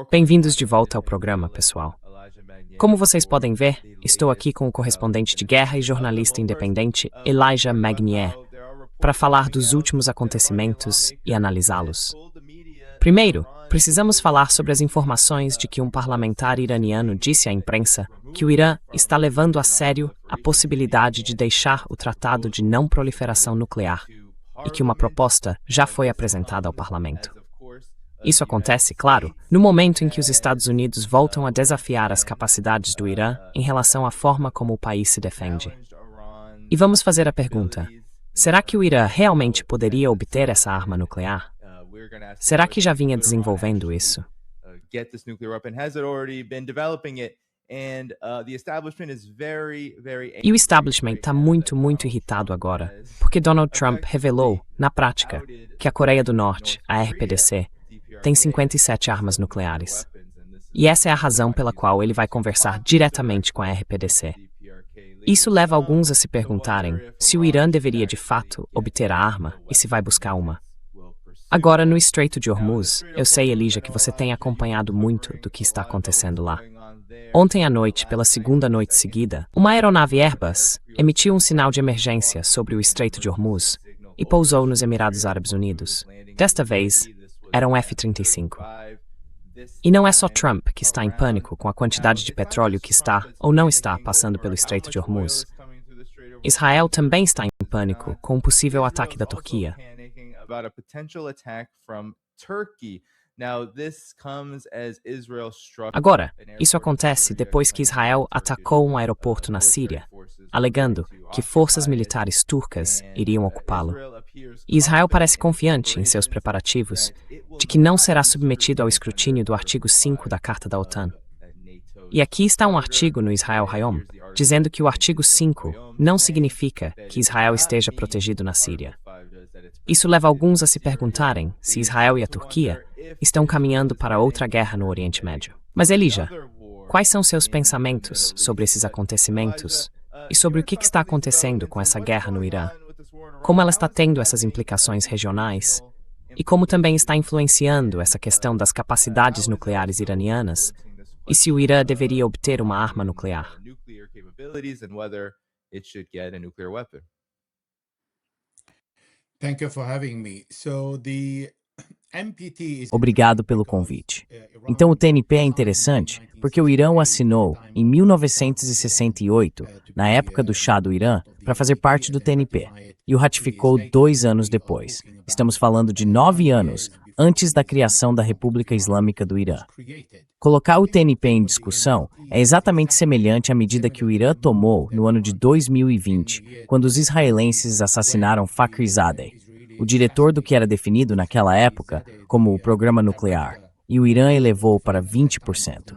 Bem-vindos de volta ao programa, pessoal. Como vocês podem ver, estou aqui com o correspondente de guerra e jornalista independente Elijah Magnier para falar dos últimos acontecimentos e analisá-los. Primeiro, precisamos falar sobre as informações de que um parlamentar iraniano disse à imprensa que o Irã está levando a sério a possibilidade de deixar o Tratado de Não Proliferação Nuclear e que uma proposta já foi apresentada ao parlamento. Isso acontece, claro, no momento em que os Estados Unidos voltam a desafiar as capacidades do Irã em relação à forma como o país se defende. E vamos fazer a pergunta: será que o Irã realmente poderia obter essa arma nuclear? Será que já vinha desenvolvendo isso? E o establishment está muito irritado agora, porque Donald Trump revelou, na prática, que a Coreia do Norte, a RPDC, tem 57 armas nucleares. E essa é a razão pela qual ele vai conversar diretamente com a RPDC. Isso leva alguns a se perguntarem se o Irã deveria de fato obter a arma e se vai buscar uma. Agora, no Estreito de Hormuz, eu sei, Elijah, que você tem acompanhado muito do que está acontecendo lá. Ontem à noite, pela segunda noite seguida, uma aeronave Airbus emitiu um sinal de emergência sobre o Estreito de Hormuz e pousou nos Emirados Árabes Unidos. Desta vez, era um F-35. E não é só Trump que está em pânico com a quantidade de petróleo que está ou não está passando pelo Estreito de Hormuz. Israel também está em pânico com um possível ataque da Turquia. Agora, isso acontece depois que Israel atacou um aeroporto na Síria, alegando que forças militares turcas iriam ocupá-lo. E Israel parece confiante em seus preparativos de que não será submetido ao escrutínio do artigo 5 da Carta da OTAN. E aqui está um artigo no Israel Hayom, dizendo que o artigo 5 não significa que Israel esteja protegido na Síria. Isso leva alguns a se perguntarem se Israel e a Turquia estão caminhando para outra guerra no Oriente Médio. Mas Elijah, quais são seus pensamentos sobre esses acontecimentos e sobre o que está acontecendo com essa guerra no Irã? Como ela está tendo essas implicações regionais? E como também está influenciando essa questão das capacidades nucleares iranianas? E se o Irã deveria obter uma arma nuclear? Obrigado pelo convite. Então o TNP é interessante porque o Irã o assinou em 1968, na época do Shah do Irã, para fazer parte do TNP, e o ratificou 2 anos depois. Estamos falando de 9 anos antes da criação da República Islâmica do Irã. Colocar o TNP em discussão é exatamente semelhante à medida que o Irã tomou no ano de 2020, quando os israelenses assassinaram Fakhrizadeh, o diretor do que era definido naquela época como o programa nuclear, e o Irã elevou para 20%.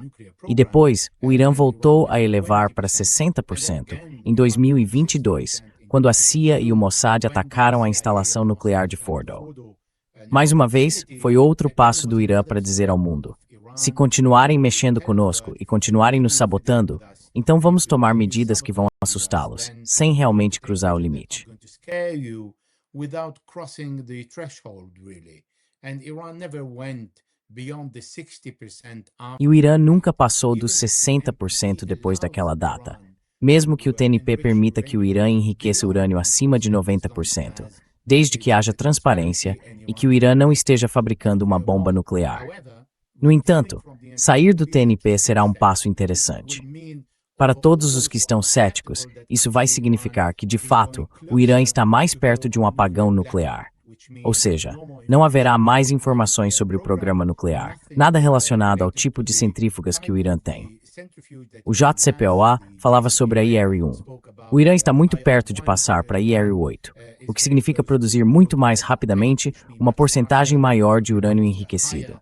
E depois, o Irã voltou a elevar para 60% em 2022, quando a CIA e o Mossad atacaram a instalação nuclear de Fordow. Mais uma vez, foi outro passo do Irã para dizer ao mundo: se continuarem mexendo conosco e continuarem nos sabotando, então vamos tomar medidas que vão assustá-los, sem realmente cruzar o limite. Without crossing the threshold, really. And Iran never went beyond the 60%. E o Irã nunca passou dos 60% depois daquela data, mesmo que o TNP permita que o Irã enriqueça urânio acima de 90%, desde que haja transparência e que o Irã não esteja fabricando uma bomba nuclear. No entanto, sair do TNP será um passo interessante. Para todos os que estão céticos, isso vai significar que, de fato, o Irã está mais perto de um apagão nuclear. Ou seja, não haverá mais informações sobre o programa nuclear, nada relacionado ao tipo de centrífugas que o Irã tem. O JCPOA falava sobre a IR-1. O Irã está muito perto de passar para a IR-8, o que significa produzir muito mais rapidamente uma porcentagem maior de urânio enriquecido.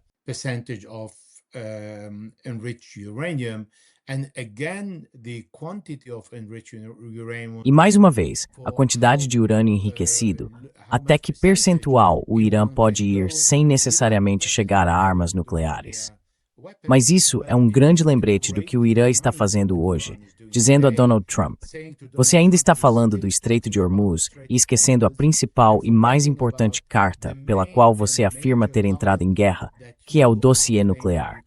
E mais uma vez, a quantidade de urânio enriquecido, até que percentual o Irã pode ir sem necessariamente chegar a armas nucleares? Mas isso é um grande lembrete do que o Irã está fazendo hoje, dizendo a Donald Trump: você ainda está falando do Estreito de Hormuz e esquecendo a principal e mais importante carta pela qual você afirma ter entrado em guerra, que é o dossiê nuclear.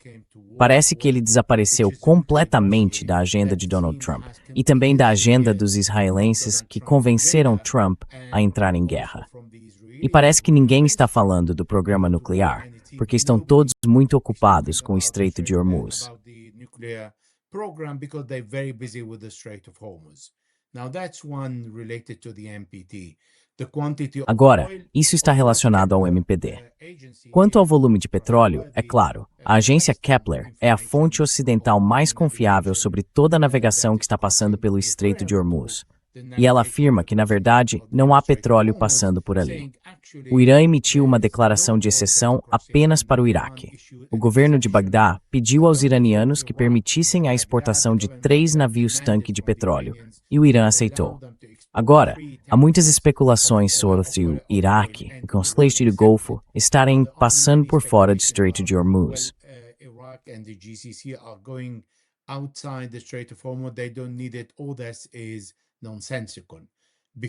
Parece que ele desapareceu completamente da agenda de Donald Trump e também da agenda dos israelenses que convenceram Trump a entrar em guerra. E parece que ninguém está falando do programa nuclear, porque estão todos muito ocupados com o Estreito de Hormuz. Agora, isso está relacionado ao MPD. Quanto ao volume de petróleo, é claro, a agência Kepler é a fonte ocidental mais confiável sobre toda a navegação que está passando pelo Estreito de Hormuz. E ela afirma que, na verdade, não há petróleo passando por ali. O Irã emitiu uma declaração de exceção apenas para o Iraque. O governo de Bagdá pediu aos iranianos que permitissem a exportação de 3 navios-tanque de petróleo, e o Irã aceitou. Agora, há muitas especulações sobre o Iraque e Consulate do Golfo estarem passando por fora do Estreito de Hormuz.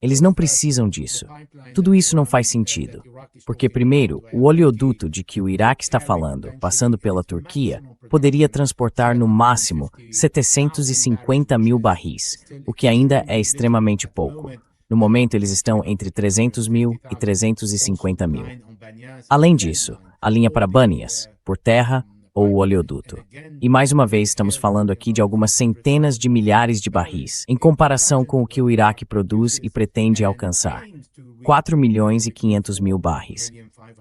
Eles não precisam disso. Tudo isso não faz sentido. Porque, primeiro, o oleoduto de que o Iraque está falando, passando pela Turquia, poderia transportar no máximo 750 mil barris, o que ainda é extremamente pouco. No momento, eles estão entre 300 mil e 350 mil. Além disso, a linha para Banias, por terra, ou o oleoduto. E mais uma vez estamos falando aqui de algumas centenas de milhares de barris, em comparação com o que o Iraque produz e pretende alcançar. 4 milhões e 500 mil barris.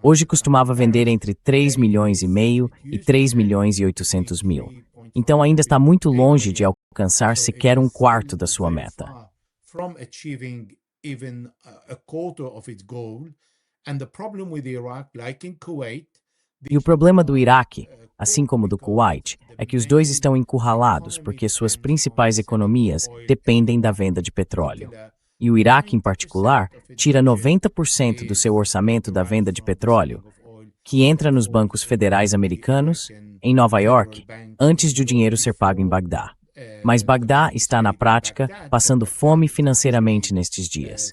Hoje costumava vender entre 3 milhões e meio e 3 milhões e 800 mil. Então ainda está muito longe de alcançar sequer um quarto da sua meta. E o problema do Iraque, assim como do Kuwait, é que os dois estão encurralados porque suas principais economias dependem da venda de petróleo. E o Iraque, em particular, tira 90% do seu orçamento da venda de petróleo, que entra nos bancos federais americanos, em Nova York, antes de o dinheiro ser pago em Bagdá. Mas Bagdá está, na prática, passando fome financeiramente nestes dias.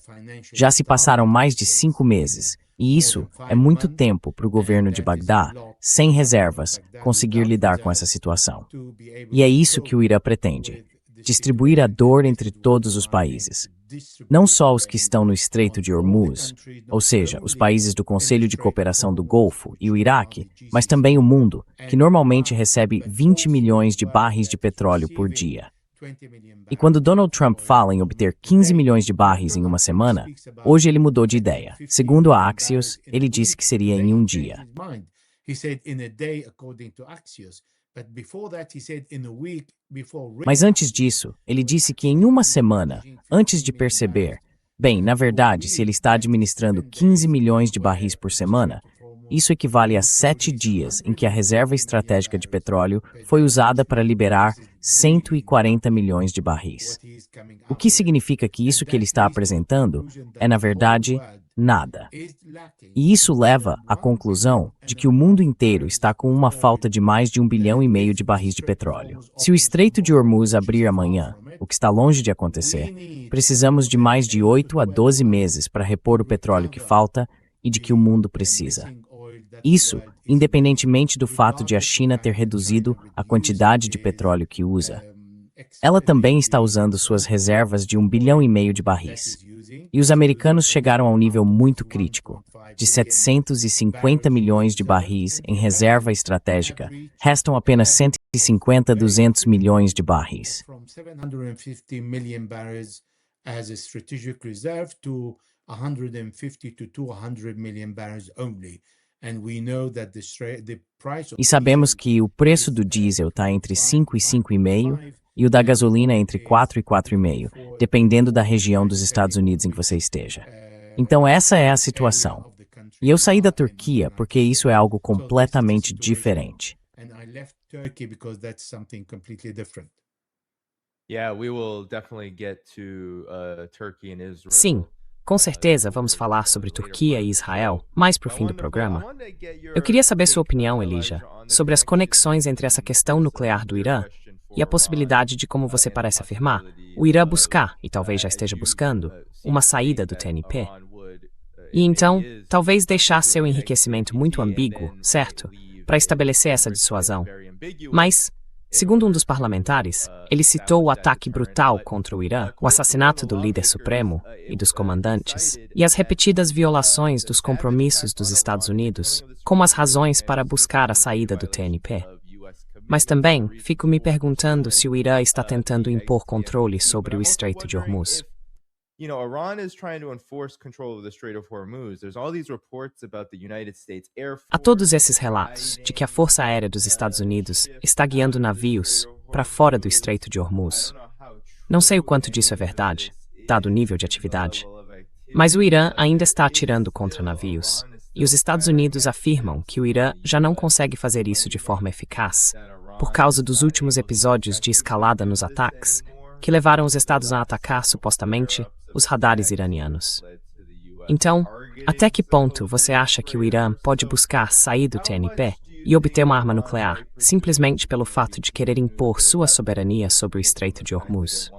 Já se passaram mais de 5 meses, e isso é muito tempo para o governo de Bagdá, sem reservas, conseguir lidar com essa situação. E é isso que o Irã pretende: distribuir a dor entre todos os países. Não só os que estão no Estreito de Hormuz, ou seja, os países do Conselho de Cooperação do Golfo e o Iraque, mas também o mundo, que normalmente recebe 20 milhões de barris de petróleo por dia. E quando Donald Trump fala em obter 15 milhões de barris em uma semana, hoje ele mudou de ideia. Segundo a Axios, ele disse que seria em um dia. Mas antes disso, ele disse que em uma semana, antes de perceber, bem, na verdade, se ele está administrando 15 milhões de barris por semana, isso equivale a 7 dias em que a reserva estratégica de petróleo foi usada para liberar 140 milhões de barris. O que significa que isso que ele está apresentando é, na verdade, nada. E isso leva à conclusão de que o mundo inteiro está com uma falta de mais de 1,5 bilhão de barris de petróleo. Se o Estreito de Hormuz abrir amanhã, o que está longe de acontecer, precisamos de mais de 8 a 12 meses para repor o petróleo que falta e de que o mundo precisa. Isso, independentemente do fato de a China ter reduzido a quantidade de petróleo que usa. Ela também está usando suas reservas de 1,5 bilhão de barris. E os americanos chegaram a um nível muito crítico, de 750 milhões de barris em reserva estratégica. Restam apenas 150 a 200 milhões de barris. E sabemos que o preço do diesel está entre 5 e 5,5 e o da gasolina entre 4 e 4,5, dependendo da região dos Estados Unidos em que você esteja. Então essa é a situação. E eu saí da Turquia porque isso é algo completamente diferente. Sim, com certeza vamos falar sobre Turquia e Israel mais pro fim do programa. Eu queria saber sua opinião, Elijah, sobre as conexões entre essa questão nuclear do Irã e a possibilidade de, como você parece afirmar, o Irã buscar, e talvez já esteja buscando, uma saída do TNP. E então, talvez deixar seu enriquecimento muito ambíguo, certo, para estabelecer essa dissuasão. Mas, segundo um dos parlamentares, ele citou o ataque brutal contra o Irã, o assassinato do líder supremo e dos comandantes, e as repetidas violações dos compromissos dos Estados Unidos como as razões para buscar a saída do TNP. Mas também fico me perguntando se o Irã está tentando impor controle sobre o Estreito de Hormuz. Há todos esses relatos de que a Força Aérea dos Estados Unidos está guiando navios para fora do Estreito de Hormuz. Não sei o quanto disso é verdade, dado o nível de atividade. Mas o Irã ainda está atirando contra navios, e os Estados Unidos afirmam que o Irã já não consegue fazer isso de forma eficaz, por causa dos últimos episódios de escalada nos ataques, que levaram os Estados a atacar, supostamente, os radares iranianos. Então, até que ponto você acha que o Irã pode buscar sair do TNP e obter uma arma nuclear, simplesmente pelo fato de querer impor sua soberania sobre o Estreito de Hormuz?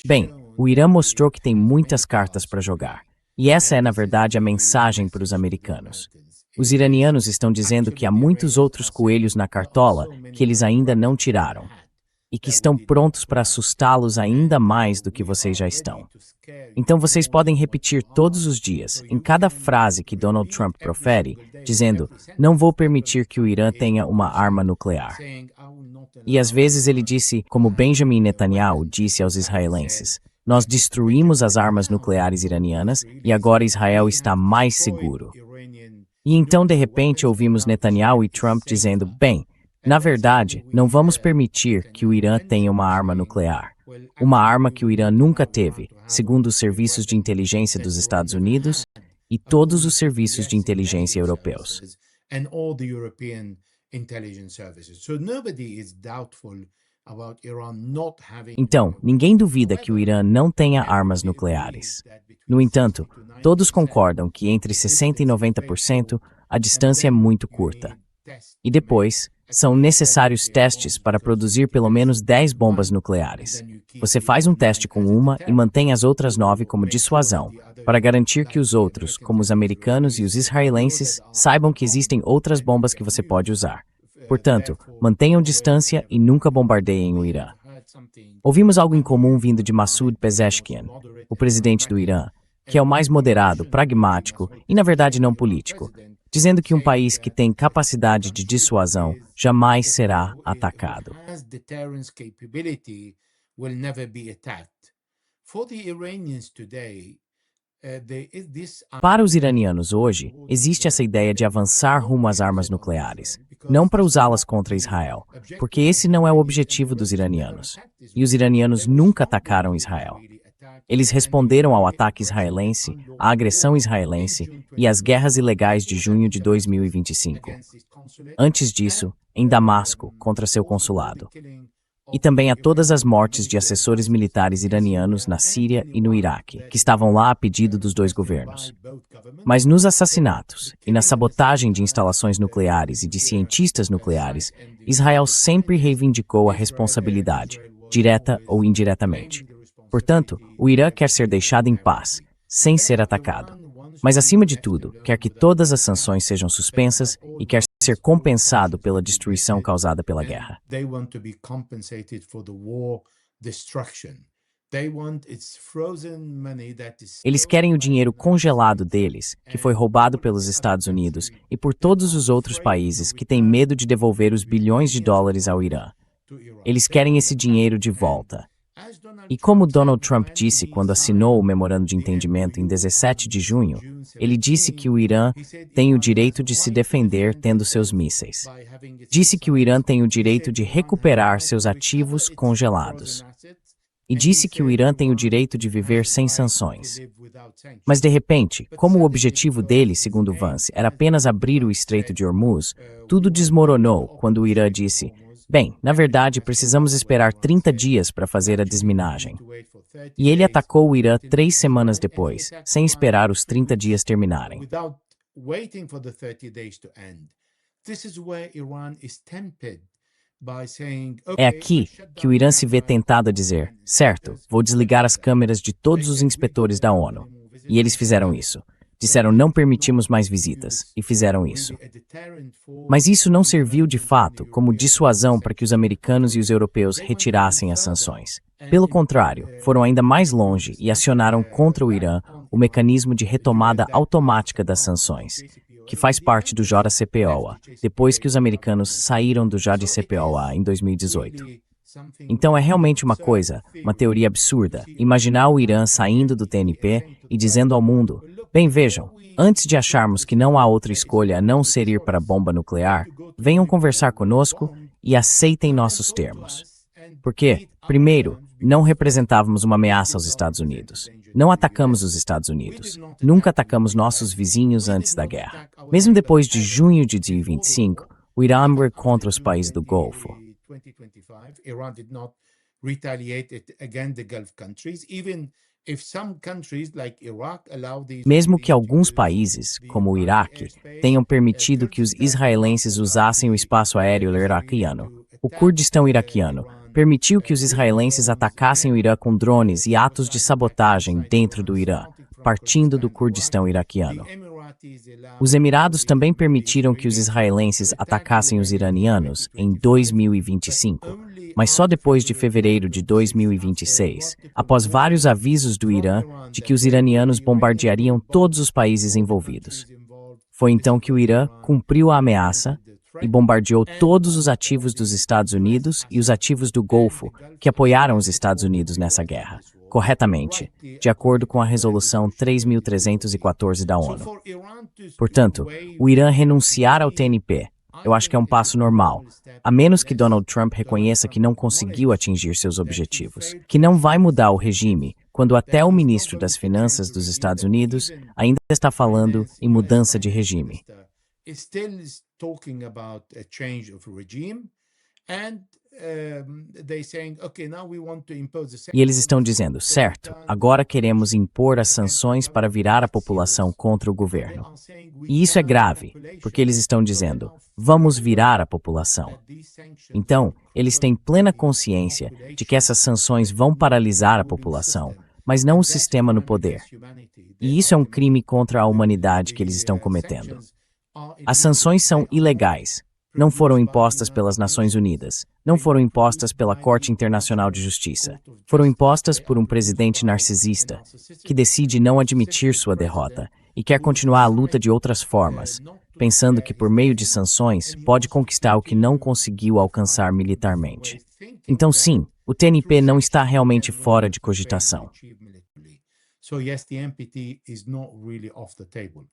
Bem, o Irã mostrou que tem muitas cartas para jogar. E essa é, na verdade, a mensagem para os americanos. Os iranianos estão dizendo que há muitos outros coelhos na cartola que eles ainda não tiraram. E que estão prontos para assustá-los ainda mais do que vocês já estão. Então vocês podem repetir todos os dias, em cada frase que Donald Trump profere, dizendo: não vou permitir que o Irã tenha uma arma nuclear. E às vezes ele disse, como Benjamin Netanyahu disse aos israelenses: nós destruímos as armas nucleares iranianas e agora Israel está mais seguro. E então, de repente, ouvimos Netanyahu e Trump dizendo: bem, na verdade, não vamos permitir que o Irã tenha uma arma nuclear. Uma arma que o Irã nunca teve, segundo os serviços de inteligência dos Estados Unidos e todos os serviços de inteligência europeus. Então, ninguém duvida que o Irã não tenha armas nucleares. No entanto, todos concordam que entre 60% e 90% a distância é muito curta. E depois, são necessários testes para produzir pelo menos 10 bombas nucleares. Você faz um teste com uma e mantém as outras 9 como dissuasão, para garantir que os outros, como os americanos e os israelenses, saibam que existem outras bombas que você pode usar. Portanto, mantenham distância e nunca bombardeiem o Irã. Ouvimos algo incomum vindo de Masoud Pezeshkian, o presidente do Irã, que é o mais moderado, pragmático e, na verdade, não político, dizendo que um país que tem capacidade de dissuasão jamais será atacado. Para os iranianos hoje, existe essa ideia de avançar rumo às armas nucleares, não para usá-las contra Israel, porque esse não é o objetivo dos iranianos. E os iranianos nunca atacaram Israel. Eles responderam ao ataque israelense, à agressão israelense e às guerras ilegais de junho de 2025. Antes disso, em Damasco, contra seu consulado. E também a todas as mortes de assessores militares iranianos na Síria e no Iraque, que estavam lá a pedido dos dois governos. Mas nos assassinatos e na sabotagem de instalações nucleares e de cientistas nucleares, Israel sempre reivindicou a responsabilidade, direta ou indiretamente. Portanto, o Irã quer ser deixado em paz, sem ser atacado. Mas, acima de tudo, quer que todas as sanções sejam suspensas e quer ser compensado pela destruição causada pela guerra. Eles querem o dinheiro congelado deles, que foi roubado pelos Estados Unidos e por todos os outros países que têm medo de devolver os bilhões de dólares ao Irã. Eles querem esse dinheiro de volta. E como Donald Trump disse quando assinou o memorando de entendimento em 17 de junho, ele disse que o Irã tem o direito de se defender tendo seus mísseis. Disse que o Irã tem o direito de recuperar seus ativos congelados. E disse que o Irã tem o direito de viver sem sanções. Mas, de repente, como o objetivo dele, segundo Vance, era apenas abrir o Estreito de Hormuz, tudo desmoronou quando o Irã disse: Bem, na verdade, precisamos esperar 30 dias para fazer a desminagem. E ele atacou o Irã 3 semanas depois, sem esperar os 30 dias terminarem. É aqui que o Irã se vê tentado a dizer, certo, vou desligar as câmeras de todos os inspetores da ONU. E eles fizeram isso. Disseram não permitimos mais visitas, e fizeram isso. Mas isso não serviu de fato como dissuasão para que os americanos e os europeus retirassem as sanções. Pelo contrário, foram ainda mais longe e acionaram contra o Irã o mecanismo de retomada automática das sanções, que faz parte do JCPOA, depois que os americanos saíram do JCPOA em 2018. Então é realmente uma teoria absurda, imaginar o Irã saindo do TNP e dizendo ao mundo, bem, vejam, antes de acharmos que não há outra escolha a não ser ir para a bomba nuclear, venham conversar conosco e aceitem nossos termos. Porque, primeiro, não representávamos uma ameaça aos Estados Unidos. Não atacamos os Estados Unidos. Nunca atacamos nossos vizinhos antes da guerra. Mesmo depois de junho de 2025, o Irã foi contra os países do Golfo. Iran did not retaliate against the Gulf countries, even if some countries like Iraq allow these. Mesmo que alguns países, como o Iraque, tenham permitido que os israelenses usassem o espaço aéreo iraquiano, o Kurdistão iraquiano permitiu que os israelenses atacassem o Irã com drones e atos de sabotagem dentro do Irã, partindo do Kurdistão iraquiano. Os Emirados também permitiram que os israelenses atacassem os iranianos em 2025, mas só depois de fevereiro de 2026, após vários avisos do Irã de que os iranianos bombardeariam todos os países envolvidos. Foi então que o Irã cumpriu a ameaça e bombardeou todos os ativos dos Estados Unidos e os ativos do Golfo que apoiaram os Estados Unidos nessa guerra, corretamente, de acordo com a Resolução 3.314 da ONU. Portanto, o Irã renunciar ao TNP, eu acho que é um passo normal, a menos que Donald Trump reconheça que não conseguiu atingir seus objetivos, que não vai mudar o regime, quando até o ministro das Finanças dos Estados Unidos ainda está falando em mudança de regime. E eles estão dizendo, certo, agora queremos impor as sanções para virar a população contra o governo. E isso é grave, porque eles estão dizendo, vamos virar a população. Então, eles têm plena consciência de que essas sanções vão paralisar a população, mas não o sistema no poder. E isso é um crime contra a humanidade que eles estão cometendo. As sanções são ilegais. Não foram impostas pelas Nações Unidas, não foram impostas pela Corte Internacional de Justiça. Foram impostas por um presidente narcisista, que decide não admitir sua derrota e quer continuar a luta de outras formas, pensando que por meio de sanções pode conquistar o que não conseguiu alcançar militarmente. Então sim, o TNP não está realmente fora de cogitação. So yes, the NPT is not really off the table.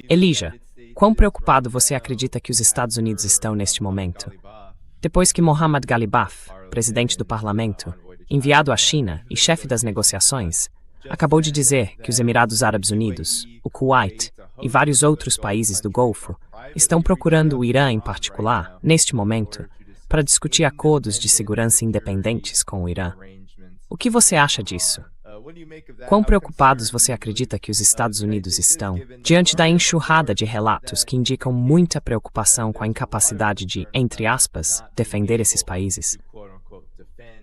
Elijah, quão preocupado você acredita que os Estados Unidos estão neste momento? Depois que Mohammad Ghalibaf, presidente do parlamento, enviado à China e chefe das negociações, acabou de dizer que os Emirados Árabes Unidos, o Kuwait e vários outros países do Golfo estão procurando o Irã em particular, neste momento, para discutir acordos de segurança independentes com o Irã. O que você acha disso? Quão preocupados você acredita que os Estados Unidos estão diante da enxurrada de relatos que indicam muita preocupação com a incapacidade de, entre aspas, defender esses países?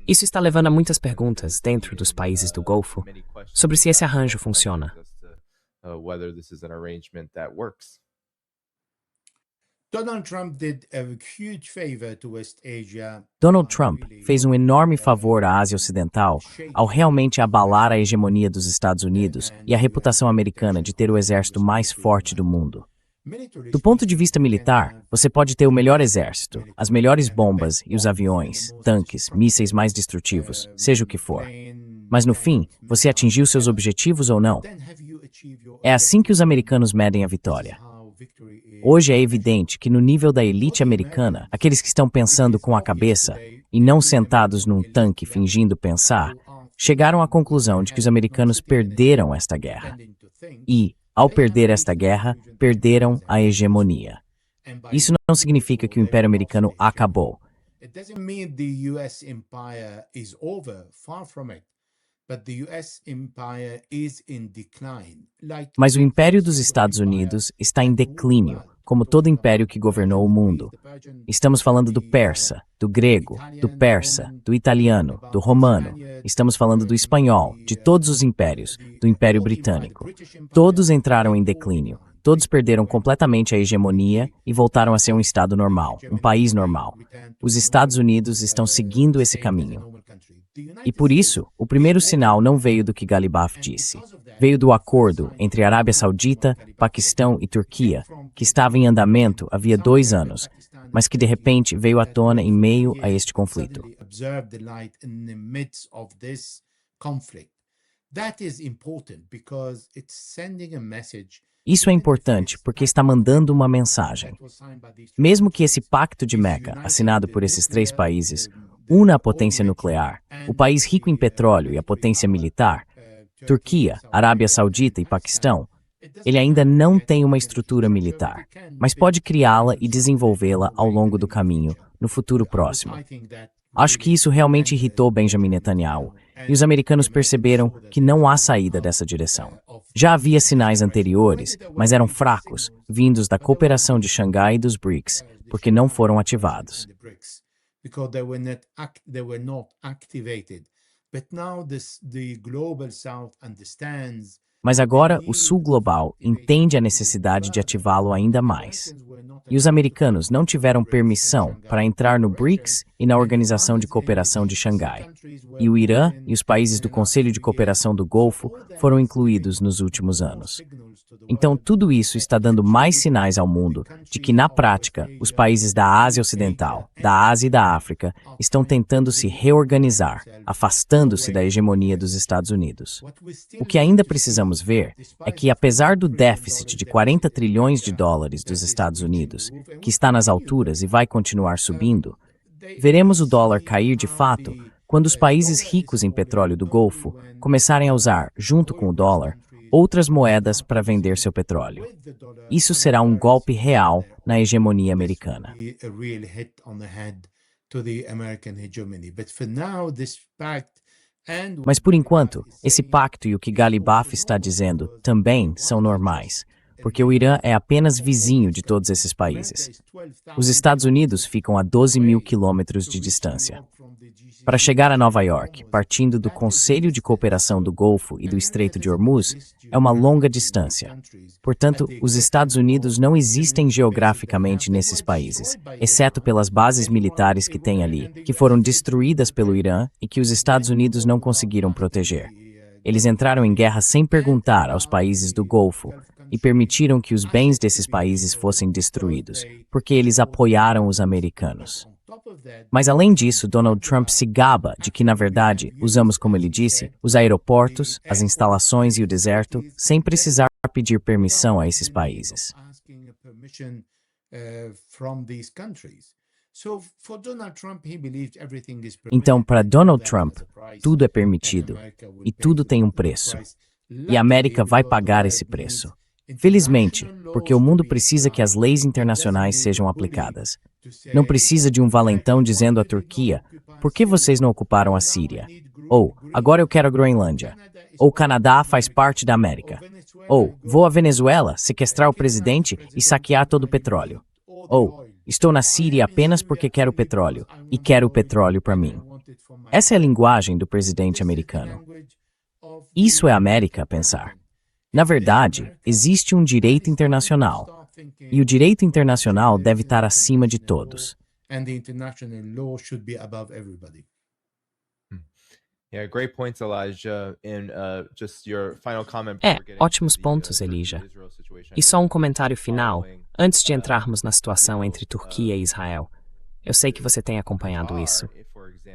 Isso está levando a muitas perguntas dentro dos países do Golfo sobre se esse arranjo funciona. Donald Trump fez um enorme favor à Ásia Ocidental ao realmente abalar a hegemonia dos Estados Unidos e a reputação americana de ter o exército mais forte do mundo. Do ponto de vista militar, você pode ter o melhor exército, as melhores bombas e os aviões, tanques, mísseis mais destrutivos, seja o que for. Mas no fim, você atingiu seus objetivos ou não? É assim que os americanos medem a vitória. Hoje é evidente que no nível da elite americana, aqueles que estão pensando com a cabeça e não sentados num tanque fingindo pensar, chegaram à conclusão de que os americanos perderam esta guerra. E, Ao perder esta guerra, perderam a hegemonia. Isso não significa que o Império Americano acabou. It doesn't mean the US empire is over, far from it. But the US empire is in decline. Mas o Império dos Estados Unidos está em declínio, como todo império que governou o mundo. Estamos falando do persa, do grego, do persa, do italiano, do romano. Estamos falando do espanhol, de todos os impérios, do Império Britânico. Todos entraram em declínio. Todos perderam completamente a hegemonia e voltaram a ser um estado normal, um país normal. Os Estados Unidos estão seguindo esse caminho. E por isso, o primeiro sinal não veio do que Galibaf disse. Veio do acordo entre Arábia Saudita, Paquistão e Turquia, que estava em andamento havia 2 anos, mas que de repente veio à tona em meio a este conflito. Isso é importante porque está mandando uma mensagem. Mesmo que esse pacto de Meca, assinado por esses 3 países, una a potência nuclear, o país rico em petróleo e a potência militar, Turquia, Arábia Saudita e Paquistão, ele ainda não tem uma estrutura militar, mas pode criá-la e desenvolvê-la ao longo do caminho, no futuro próximo. Acho que isso realmente irritou Benjamin Netanyahu, e os americanos perceberam que não há saída dessa direção. Já havia sinais anteriores, mas eram fracos, vindos da cooperação de Xangai e dos BRICS, porque não foram ativados. Mas agora o Sul Global entende a necessidade de ativá-lo ainda mais. E os americanos não tiveram permissão para entrar no BRICS e na Organização de Cooperação de Xangai. E o Irã e os países do Conselho de Cooperação do Golfo foram incluídos nos últimos anos. Então, tudo isso está dando mais sinais ao mundo de que, na prática, os países da Ásia Ocidental, da Ásia e da África estão tentando se reorganizar, afastando-se da hegemonia dos Estados Unidos. O que ainda precisamos ver é que, apesar do déficit de 40 trilhões de dólares dos Estados Unidos, que está nas alturas e vai continuar subindo, veremos o dólar cair de fato quando os países ricos em petróleo do Golfo começarem a usar, junto com o dólar, outras moedas para vender seu petróleo. Isso será um golpe real na hegemonia americana. Mas por enquanto, esse pacto e o que Galibaf está dizendo também são normais, porque o Irã é apenas vizinho de todos esses países. Os Estados Unidos ficam a 12 mil quilômetros de distância. Para chegar a Nova York, partindo do Conselho de Cooperação do Golfo e do Estreito de Hormuz, é uma longa distância. Portanto, os Estados Unidos não existem geograficamente nesses países, exceto pelas bases militares que têm ali, que foram destruídas pelo Irã e que os Estados Unidos não conseguiram proteger. Eles entraram em guerra sem perguntar aos países do Golfo e permitiram que os bens desses países fossem destruídos, porque eles apoiaram os americanos. Mas além disso, Donald Trump se gaba de que, na verdade, usamos, como ele disse, os aeroportos, as instalações e o deserto, sem precisar pedir permissão a esses países. Então, para Donald Trump, tudo é permitido e tudo tem um preço. E a América vai pagar esse preço. Felizmente, porque o mundo precisa que as leis internacionais sejam aplicadas. Não precisa de um valentão dizendo à Turquia, por que vocês não ocuparam a Síria? Ou, agora eu quero a Groenlândia. Ou, Canadá faz parte da América. Ou, vou à Venezuela, sequestrar o presidente e saquear todo o petróleo. Ou, estou na Síria apenas porque quero petróleo, e quero o petróleo para mim. Essa é a linguagem do presidente americano. Isso é a América a pensar. Na verdade, existe um direito internacional, e o direito internacional deve estar acima de todos. Ótimos pontos, Elijah. E só um comentário final, antes de entrarmos na situação entre Turquia e Israel. Eu sei que você tem acompanhado isso.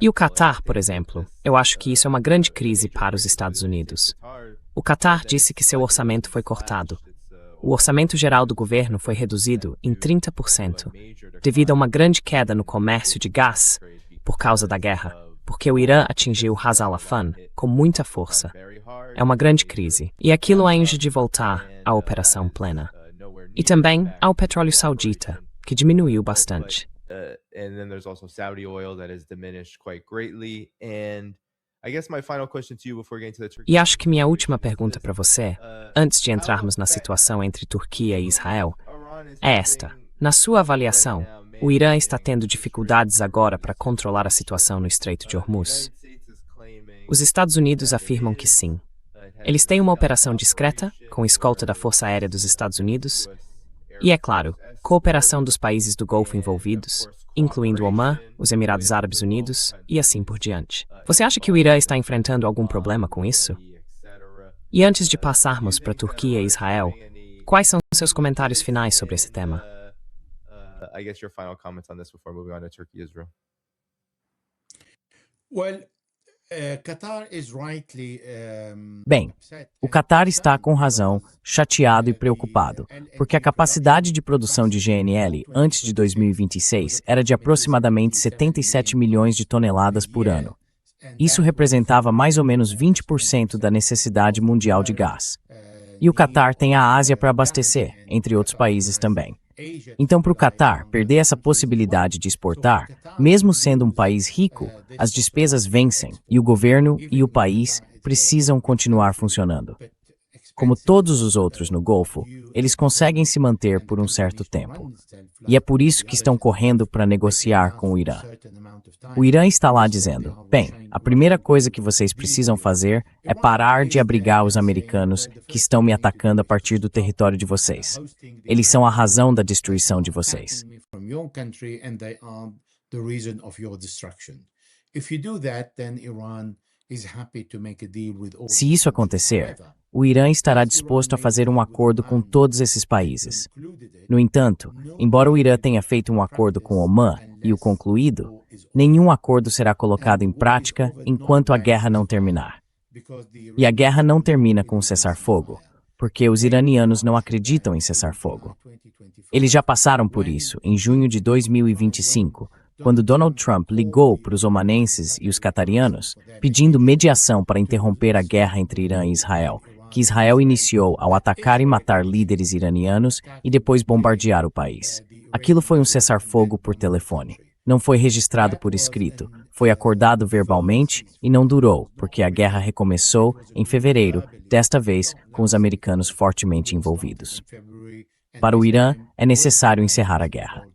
E o Catar, por exemplo, eu acho que isso é uma grande crise para os Estados Unidos. O Catar disse que seu orçamento foi cortado. O orçamento geral do governo foi reduzido em 30%, devido a uma grande queda no comércio de gás por causa da guerra. porque o Irã atingiu Ras al-Afan com muita força. É uma grande crise, e aquilo a de voltar à operação plena. E também ao petróleo saudita, que diminuiu bastante. And then there's also Saudi oil that has diminished quite greatly. And I guess my final question to you before getting to the Turkey. E acho que minha última pergunta para você, antes de entrarmos na situação entre Turquia e Israel, é esta. Na sua avaliação, o Irã está tendo dificuldades agora para controlar a situação no Estreito de Hormuz? Os Estados Unidos afirmam que sim. Eles têm uma operação discreta, com escolta da Força Aérea dos Estados Unidos, e, é claro, cooperação dos países do Golfo envolvidos, incluindo Omã, os Emirados Árabes Unidos e assim por diante. Você acha que o Irã está enfrentando algum problema com isso? E antes de passarmos para Turquia e Israel, quais são seus comentários finais sobre esse tema? I guess your final comments on this before moving on to Turkey, Israel. Well, Qatar is rightly Bem, o Catar está com razão, chateado e preocupado, porque a capacidade de produção de GNL antes de 2026 era de aproximadamente 77 milhões de toneladas por ano. Isso representava mais ou menos 20% da necessidade mundial de gás. E o Catar tem a Ásia para abastecer, entre outros países também. Então, para o Catar perder essa possibilidade de exportar, mesmo sendo um país rico, as despesas vencem e o governo e o país precisam continuar funcionando. Como todos os outros no Golfo, eles conseguem se manter por um certo tempo. E é por isso que estão correndo para negociar com o Irã. O Irã está lá dizendo, bem, a primeira coisa que vocês precisam fazer é parar de abrigar os americanos que estão me atacando a partir do território de vocês. Eles são a razão da destruição de vocês. Se isso acontecer, o Irã estará disposto a fazer um acordo com todos esses países. No entanto, embora o Irã tenha feito um acordo com Omã e o concluído, nenhum acordo será colocado em prática enquanto a guerra não terminar. E a guerra não termina com o cessar-fogo, porque os iranianos não acreditam em cessar-fogo. Eles já passaram por isso em junho de 2025, quando Donald Trump ligou para os omanenses e os catarianos, pedindo mediação para interromper a guerra entre Irã e Israel, que Israel iniciou ao atacar e matar líderes iranianos e depois bombardear o país. Aquilo foi um cessar-fogo por telefone. Não foi registrado por escrito, foi acordado verbalmente e não durou, porque a guerra recomeçou em fevereiro, desta vez com os americanos fortemente envolvidos. Para o Irã, é necessário encerrar a guerra.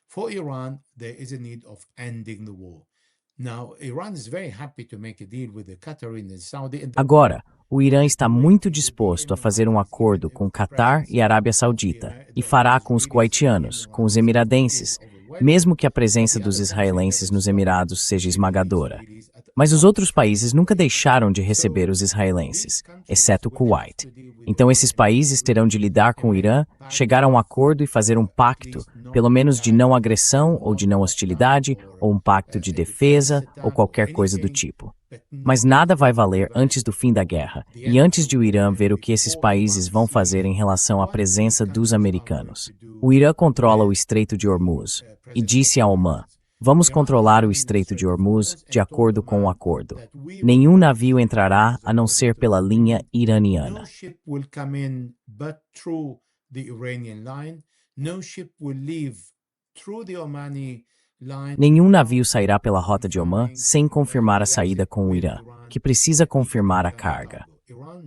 For Iran, there is a need of ending the war. Now, Iran is very happy to make a deal with the Qatari and the Saudi. Agora, o Irã está muito disposto a fazer um acordo com Catar e Arábia Saudita, e fará com os kuwaitianos, com os emiradenses, mesmo que a presença dos israelenses nos Emirados seja esmagadora. Mas os outros países nunca deixaram de receber os israelenses, exceto o Kuwait. Então esses países terão de lidar com o Irã, chegar a um acordo e fazer um pacto, pelo menos de não agressão ou de não hostilidade, ou um pacto de defesa, ou qualquer coisa do tipo. Mas nada vai valer antes do fim da guerra, e antes de o Irã ver o que esses países vão fazer em relação à presença dos americanos. O Irã controla o Estreito de Hormuz, e disse a Omã, vamos controlar o Estreito de Hormuz de acordo com o acordo. Nenhum navio entrará a não ser pela linha iraniana. Nenhum navio sairá pela rota de Omã sem confirmar a saída com o Irã, que precisa confirmar a carga.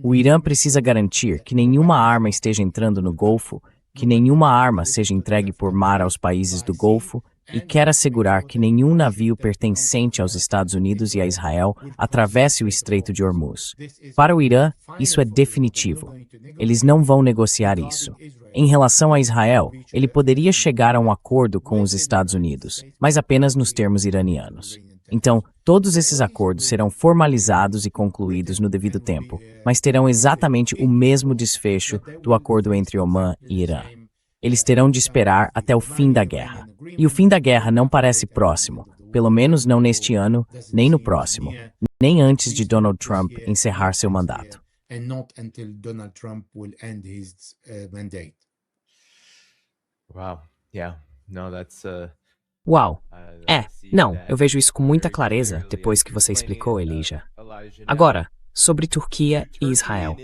O Irã precisa garantir que nenhuma arma esteja entrando no Golfo, que nenhuma arma seja entregue por mar aos países do Golfo e quer assegurar que nenhum navio pertencente aos Estados Unidos e a Israel atravesse o Estreito de Hormuz. Para o Irã, isso é definitivo. Eles não vão negociar isso. Em relação a Israel, ele poderia chegar a um acordo com os Estados Unidos, mas apenas nos termos iranianos. Então, todos esses acordos serão formalizados e concluídos no devido tempo, mas terão exatamente o mesmo desfecho do acordo entre Omã e Irã. Eles terão de esperar até o fim da guerra. E o fim da guerra não parece próximo, pelo menos não neste ano, nem no próximo, nem antes de Donald Trump encerrar seu mandato. Wow. Yeah. No, that's Uau! Não, eu vejo isso com muita clareza depois que você explicou, Elijah. Agora, sobre Turquia e Israel.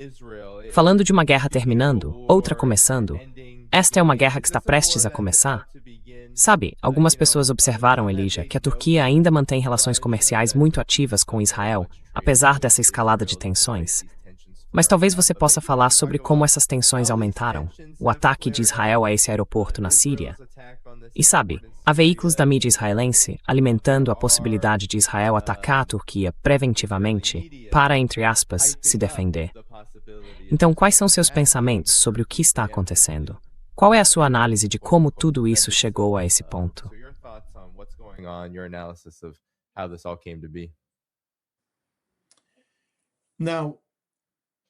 Falando de uma guerra terminando, outra começando, esta é uma guerra que está prestes a começar? Sabe, algumas pessoas observaram, Elijah, que a Turquia ainda mantém relações comerciais muito ativas com Israel, apesar dessa escalada de tensões. Mas talvez você possa falar sobre como essas tensões aumentaram, o ataque de Israel a esse aeroporto na Síria. E sabe, há veículos da mídia israelense alimentando a possibilidade de Israel atacar a Turquia preventivamente para, entre aspas, se defender. Então, quais são seus pensamentos sobre o que está acontecendo? Qual é a sua análise de como tudo isso chegou a esse ponto? Now,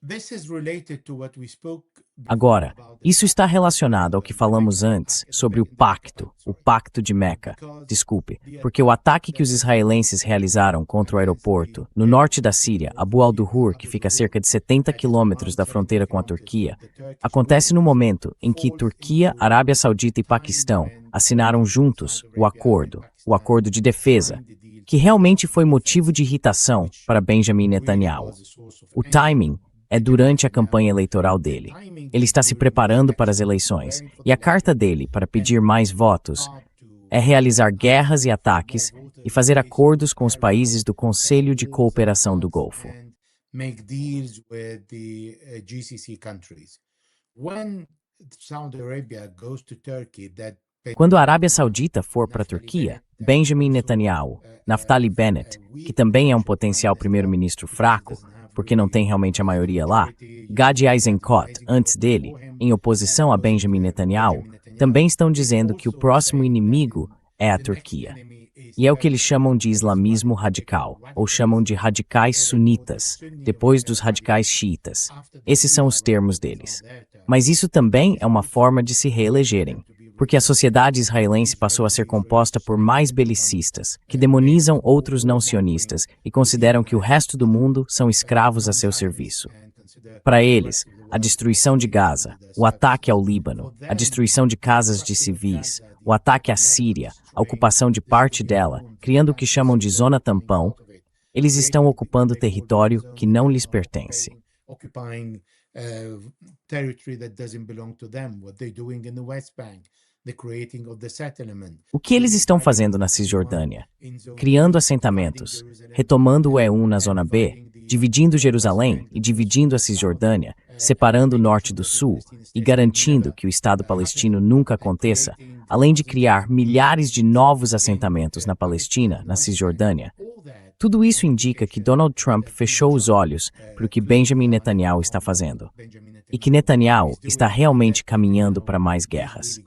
this is related to what we spoke Agora, isso está relacionado ao que falamos antes sobre o Pacto de Meca. Desculpe, porque o ataque que os israelenses realizaram contra o aeroporto no norte da Síria, Abu al-Duhur, que fica a cerca de 70 quilômetros da fronteira com a Turquia, acontece no momento em que Turquia, Arábia Saudita e Paquistão assinaram juntos o acordo de defesa, que realmente foi motivo de irritação para Benjamin Netanyahu. O timing é durante a campanha eleitoral dele. Ele está se preparando para as eleições, e a carta dele para pedir mais votos é realizar guerras e ataques e fazer acordos com os países do Conselho de Cooperação do Golfo. make deals with the GCC countries. When Saudi Arabia goes to Turkey, that Quando a Arábia Saudita for para a Turquia, Benjamin Netanyahu, Naftali Bennett, que também é um potencial primeiro-ministro fraco, porque não tem realmente a maioria lá, Gadi Eisenkot, antes dele, em oposição a Benjamin Netanyahu, também estão dizendo que o próximo inimigo é a Turquia. E é o que eles chamam de islamismo radical, ou chamam de radicais sunitas, depois dos radicais xiitas. Esses são os termos deles. Mas isso também é uma forma de se reelegerem, porque a sociedade israelense passou a ser composta por mais belicistas, que demonizam outros não-sionistas e consideram que o resto do mundo são escravos a seu serviço. Para eles, a destruição de Gaza, o ataque ao Líbano, a destruição de casas de civis, o ataque à Síria, a ocupação de parte dela, criando o que chamam de zona tampão, eles estão ocupando território que não lhes pertence. occupying territory that doesn't belong to them, what they're doing in the West Bank, the creating of the settlement. O que eles estão fazendo na Cisjordânia? Criando assentamentos, retomando o E1 na Zona B, dividindo Jerusalém e dividindo a Cisjordânia, separando o norte do sul e garantindo que o Estado palestino nunca aconteça, além de criar milhares de novos assentamentos na Palestina, na Cisjordânia. Tudo isso indica que Donald Trump fechou os olhos para o que Benjamin Netanyahu está fazendo, e que Netanyahu está realmente caminhando para mais guerras.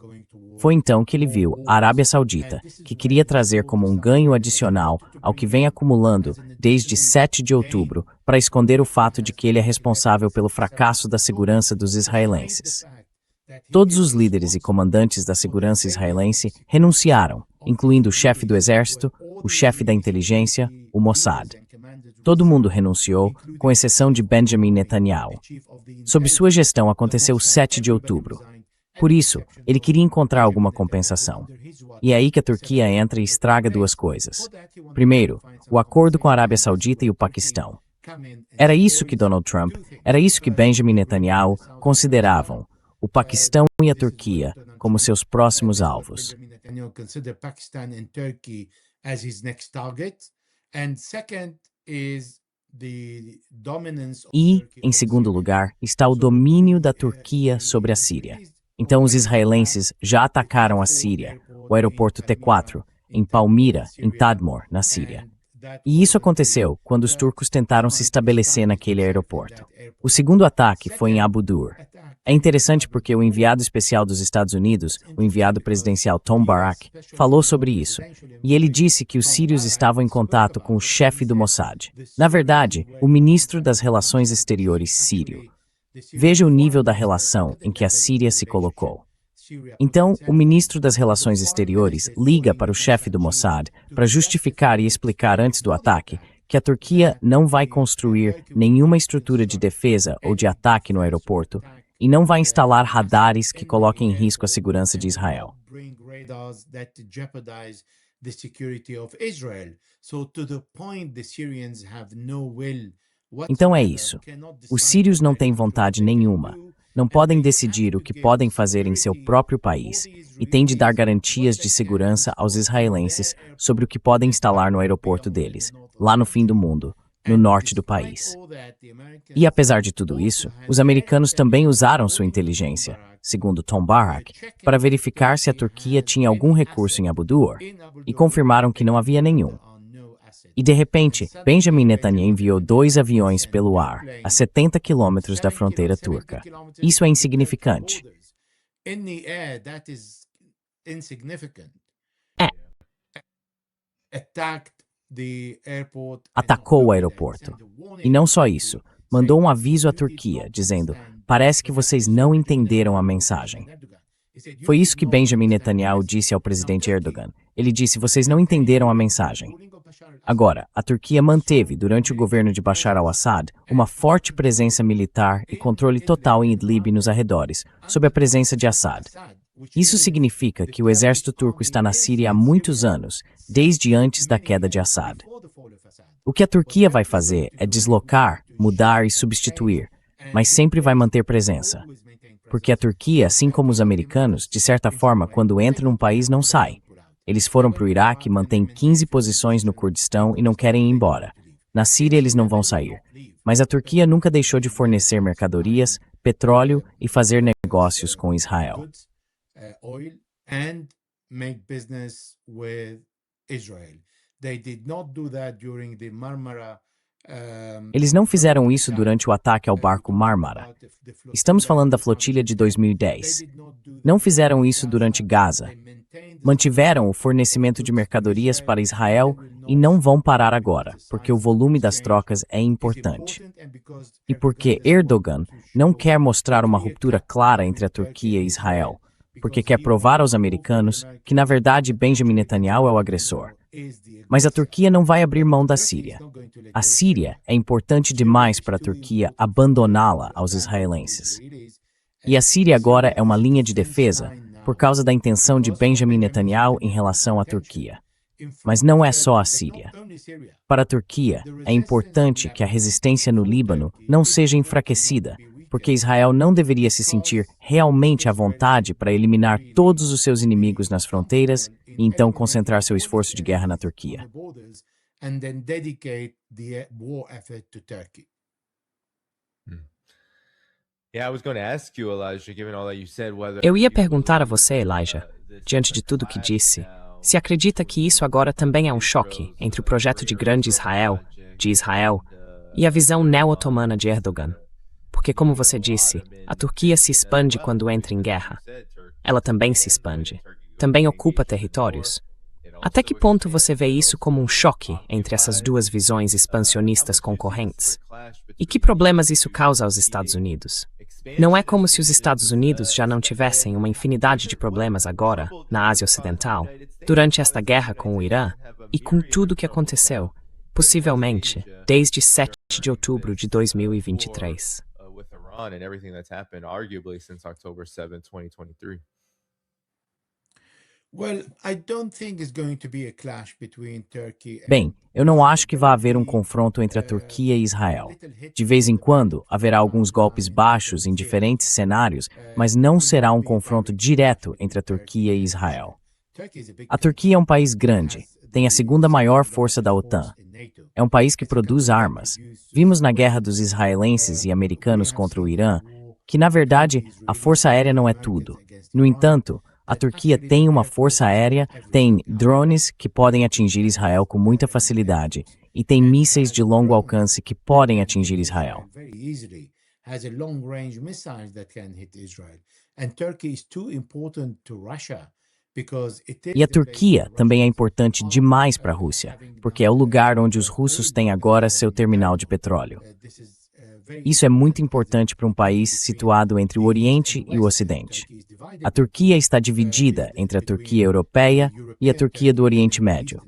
Foi então que ele viu a Arábia Saudita, que queria trazer como um ganho adicional ao que vem acumulando desde 7 de outubro, para esconder o fato de que ele é responsável pelo fracasso da segurança dos israelenses. Todos os líderes e comandantes da segurança israelense renunciaram, incluindo o chefe do exército, o chefe da inteligência, o Mossad. Todo mundo renunciou, com exceção de Benjamin Netanyahu. Sob sua gestão aconteceu o 7 de outubro. Por isso, ele queria encontrar alguma compensação. E é aí que a Turquia entra e estraga duas coisas. Primeiro, o acordo com a Arábia Saudita e o Paquistão. Era isso que Donald Trump, era isso que Benjamin Netanyahu consideravam, o Paquistão e a Turquia como seus próximos alvos. Netanyahu consider Pakistan and Turkey as his next target. And second is the dominance of E, Turkey em segundo lugar, está o domínio da Turquia sobre a Síria. Então os israelenses já atacaram a Síria, o aeroporto T4, em Palmira, em Tadmor, na Síria. E isso aconteceu quando os turcos tentaram se estabelecer naquele aeroporto. O segundo ataque foi em Abu Dur. É interessante porque o enviado especial dos Estados Unidos, o enviado presidencial Tom Barak, falou sobre isso. E ele disse que os sírios estavam em contato com o chefe do Mossad. Na verdade, o ministro das Relações Exteriores sírio. Veja o nível da relação em que a Síria se colocou. Então, o ministro das Relações Exteriores liga para o chefe do Mossad para justificar e explicar antes do ataque que a Turquia não vai construir nenhuma estrutura de defesa ou de ataque no aeroporto e não vai instalar radares que coloquem em risco a segurança de Israel. radars that jeopardize the security of Israel. So to the point the Syrians have no will Então é whatsoever, isso. cannot Os decide sírios não what têm they vontade can nenhuma. do, Não and podem they decidir have o to que give podem fazer em seu security próprio to all país the e têm de dar Israelis garantias what de they segurança can aos from israelenses their sobre o airport que podem instalar that no will be aeroporto on the deles, north of lá the no fim do country. mundo, no And norte do despite país. all that, the E Americans apesar de tudo also isso, had os their americanos também intelligence, usaram sua according to Tom inteligência, Barak, segundo Tom Barak, checking para if verificar se a Turkey Turquia has tinha algum any recurso em asset Abu Dur, in Abu e Dur, confirmaram and que they não havia confirmed nenhum. there are no assets. E de And repente, suddenly Benjamin Benjamin Netanyahu enviou Netanyahu 2 aviões sent pelo two ar, a planes 70 quilômetros da 70 fronteira 70 turca. kilometers Isso é from the Turkish insignificante. borders. In the air, that is insignificant. É. Attacked the airport and Atacou o looked and aeroporto. sent a warning E não só to isso, Turkey, mandou um saying, aviso à "You did Turquia, not dizendo: understand parece the que vocês message não between entenderam a Erdogan mensagem. and Erdogan." He said, "You Foi did isso que not Benjamin understand the Netanyahu message." disse ao Now, presidente Turkey Erdogan. Ele disse: vocês não entenderam a mensagem. ruling of Bashar al-Assad. Agora, a Turquia manteve, durante o governo de Bashar al-Assad, uma forte presença militar e controle total em Idlib e nos arredores, sob a presença de Assad. Isso significa que o exército turco está na Síria há muitos anos, desde antes da queda de Assad. O que a Turquia vai fazer é deslocar, mudar e substituir, mas sempre vai manter presença. Porque a Turquia, assim como os americanos, de certa forma, quando entra num país não sai. Eles foram para o Iraque, mantêm 15 posições no Kurdistão e não querem ir embora. Na Síria eles não vão sair. Mas a Turquia nunca deixou de fornecer mercadorias, petróleo e fazer negócios com Israel. Oil and make business with Israel. They did not do that during the Marmara. Eles não fizeram isso durante o ataque ao barco Marmara. Estamos falando da flotilha de 2010. Não fizeram isso durante Gaza. Mantiveram o fornecimento de mercadorias para Israel e não vão parar agora, porque o volume das trocas é importante. E porque Erdogan não quer mostrar uma ruptura clara entre a Turquia e Israel, porque quer provar aos americanos que, na verdade, Benjamin Netanyahu é o agressor. Mas a Turquia não vai abrir mão da Síria. A Síria é importante demais para a Turquia abandoná-la aos israelenses. E a Síria agora é uma linha de defesa por causa da intenção de Benjamin Netanyahu em relação à Turquia. Mas não é só a Síria. Para a Turquia, é importante que a resistência no Líbano não seja enfraquecida, porque Israel não deveria se sentir realmente à vontade para eliminar todos os seus inimigos nas fronteiras e então concentrar seu esforço de guerra na Turquia. Eu ia perguntar a você, Elijah, diante de tudo que disse, se acredita que isso agora também é um choque entre o projeto de grande Israel, e a visão neo-otomana de Erdogan. Porque, como você disse, a Turquia se expande quando entra em guerra. Ela também se expande. Também ocupa territórios. Até que ponto você vê isso como um choque entre essas duas visões expansionistas concorrentes? E que problemas isso causa aos Estados Unidos? Não é como se os Estados Unidos já não tivessem uma infinidade de problemas agora, na Ásia Ocidental, durante esta guerra com o Irã, e com tudo o que aconteceu, possivelmente, desde 7 de outubro de 2023. And everything that's happened arguably since October 7th, 2023. Bem, eu não acho que vai haver um confronto entre a Turquia e Israel. De vez em quando, haverá alguns golpes baixos em diferentes cenários, mas não será um confronto direto entre a Turquia e Israel. A Turquia é um país grande, tem a segunda maior força da OTAN. É um país que produz armas. Vimos na guerra dos israelenses e americanos contra o Irã que, na verdade, a força aérea não é tudo. No entanto, a Turquia tem uma força aérea, tem drones que podem atingir Israel com muita facilidade e tem mísseis de longo alcance que podem atingir Israel. E a Turquia também é importante demais para a Rússia, porque é o lugar onde os russos têm agora seu terminal de petróleo. Isso é muito importante para um país situado entre o Oriente e o Ocidente. A Turquia está dividida entre a Turquia europeia e a Turquia do Oriente Médio.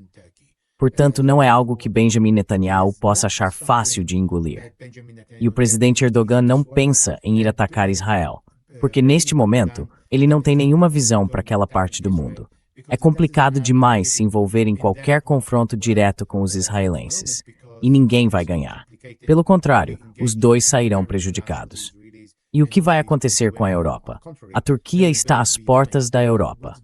Portanto, não é algo que Benjamin Netanyahu possa achar fácil de engolir. E o presidente Erdogan não pensa em ir atacar Israel, porque neste momento, ele não tem nenhuma visão para aquela parte do mundo. É complicado demais se envolver em qualquer confronto direto com os israelenses. E ninguém vai ganhar. Pelo contrário, os dois sairão prejudicados. E o que vai acontecer com a Europa? A Turquia está às portas da Europa.